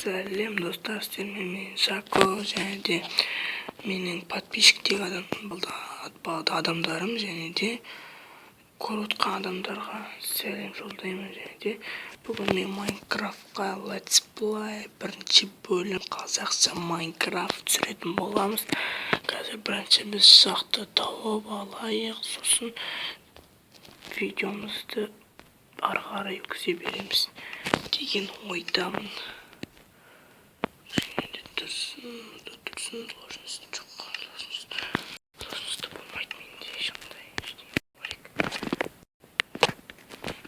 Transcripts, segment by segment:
Сәлем достар, мен Шако және де менің подписчиктегі адамдарым және де көріп отқан адамдарға сәлем жолдаймын. Және де бүгін мен Майнкрафтқа Летсплей бірінші бөлім Қазақша Майнкрафт түсіретін боламыз. Қазір бірінші біз шақты тауып алайық, сосын видеомызды ары қарай өткізе береміз деген ойдамын. Сложности болмайды менде ешқандай ештеңе керек.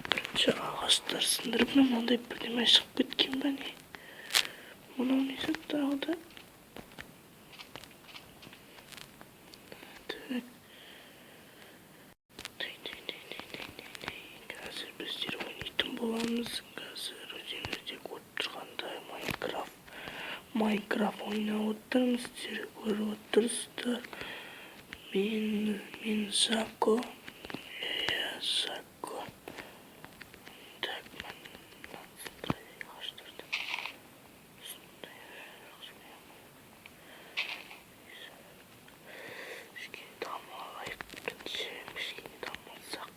Бірінші ағаштар сындырып, мынандай бірдеме шығып кеткен ба не? Мынау несі тағы да? Қазір біздер ойнайтын боламыз. Қазір өзіңізде көріп тұрғандай Майнкрафт ойнап отырмыз, сіздер көріп отырсыздар. Мен Шако. Шако. Так, кішкене дамалайық. Кішкене дамалсақ.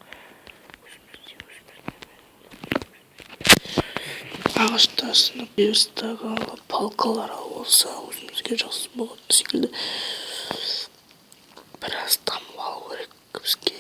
Ағаштар сынып, берістағы палкалар болса өзімізге жақсы болады секілді. Біраз дамып алу керек бізге.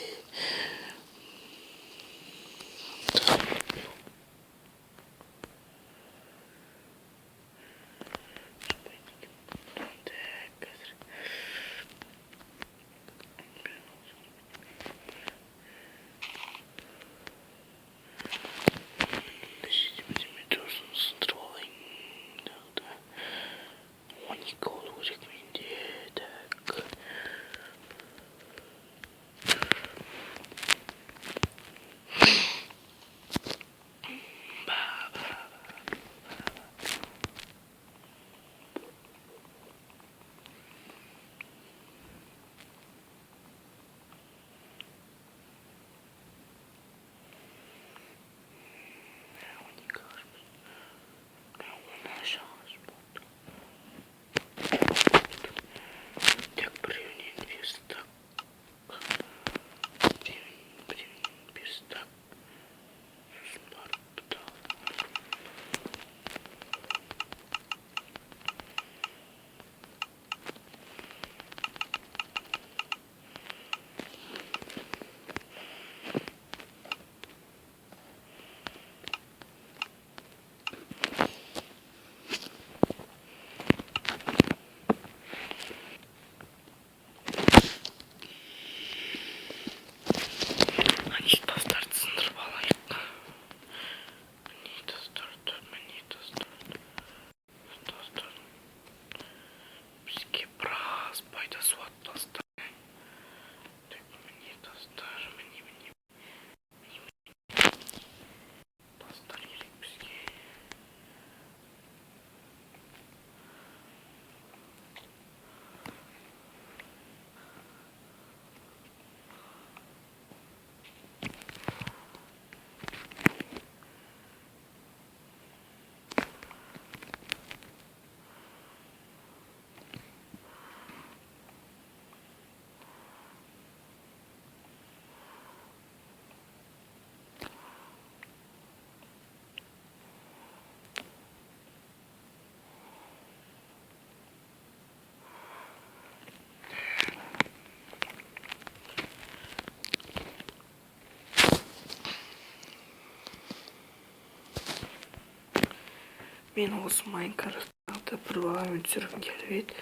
Мен осы Майнкрафтта бір баламен түсіргім келіп еді.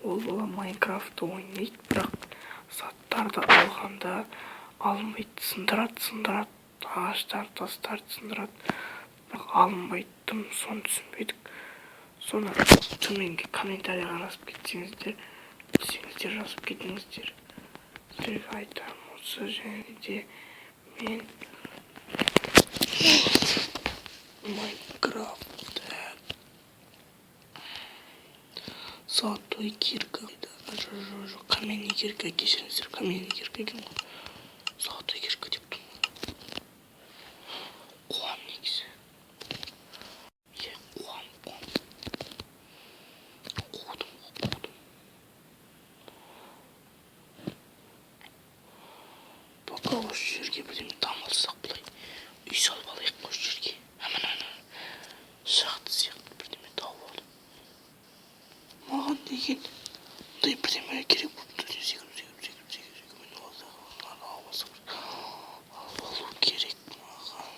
Ол бала Майнкрафтты ойнайды, бірақ заттарды алғанда алынбайды, сындырады, ағаштар, тастарды сындырады, бірақ алынбайды. Соны түсінбедік. Соны төменге комментарияға жазып кетсеңіздер, жазып кетіңіздер. Сіздерге айтамын осы. Және де мен Майнкрафт золотой кирка, каменный кирка, кешіріңіздер, каменный кирка екен ғой, золотой кирка деп тұрмын. Қуам негізі. Қуам. жерге бірдеме тамылсақ былай үй салып алайық қой жерге. Ана шахта сияқты бірдеме тауып алдым. Маған деген мындай бірдеме керек болып тұр. Секіріп алу керек маған.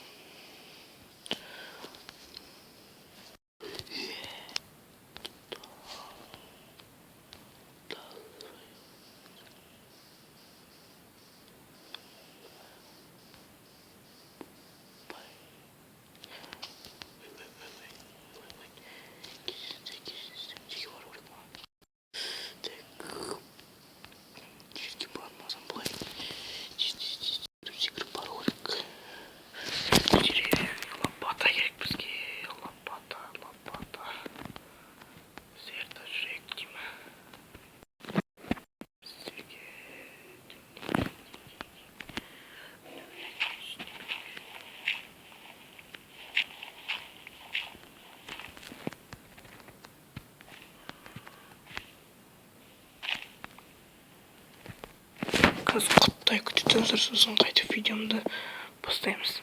Қазір құттай күтетін сосын қайтып видеомды бастаймыз.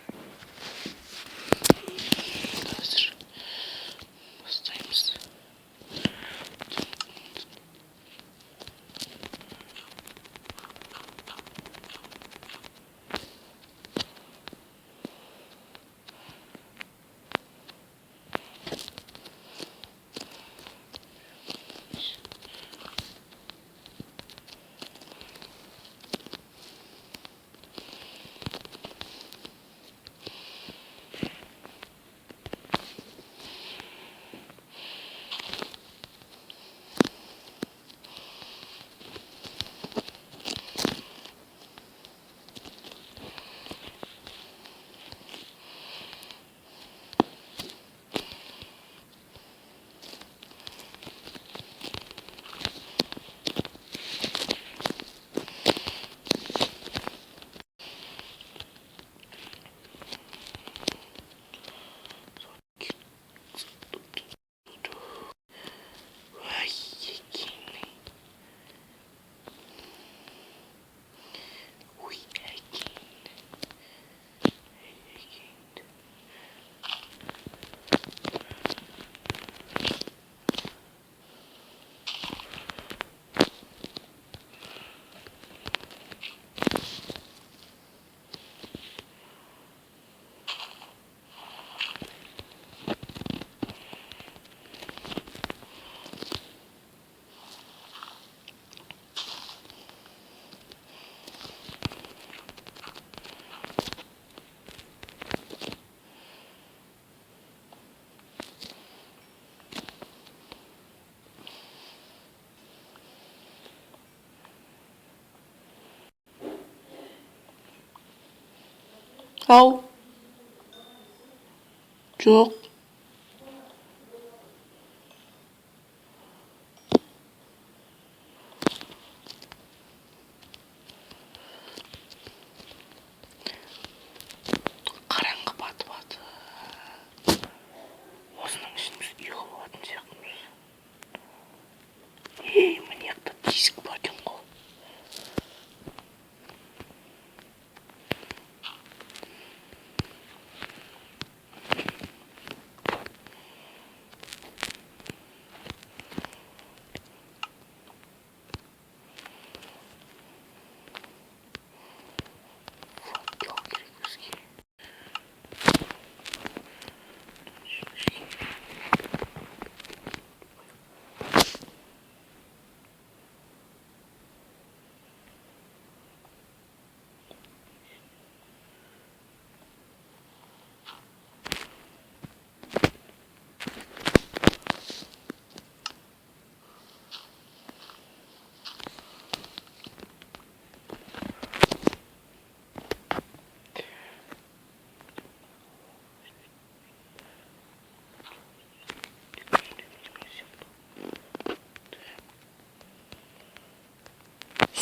Ау. Жоқ. Қараңғы батып. Осының ішін біз үй қылып алатын сияқтымыз. Мына жақта диск бар екен ғой.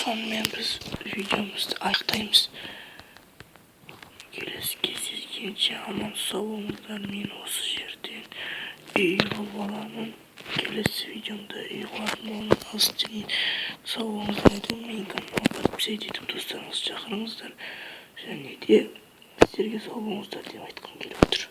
Сонымен біз видеомызды аяқтаймыз. Келесі кездескенше аман сау болыңыздар. Мен осы жерден үй қылып аламын. Келесі видеомда үй қылатын боламын. Сау болыңыздар. Менің каналыма подписать етіп достарыңызды шақырыңыздар. және де сіздерге сау болыңыздар деп айтқым келіп отыр.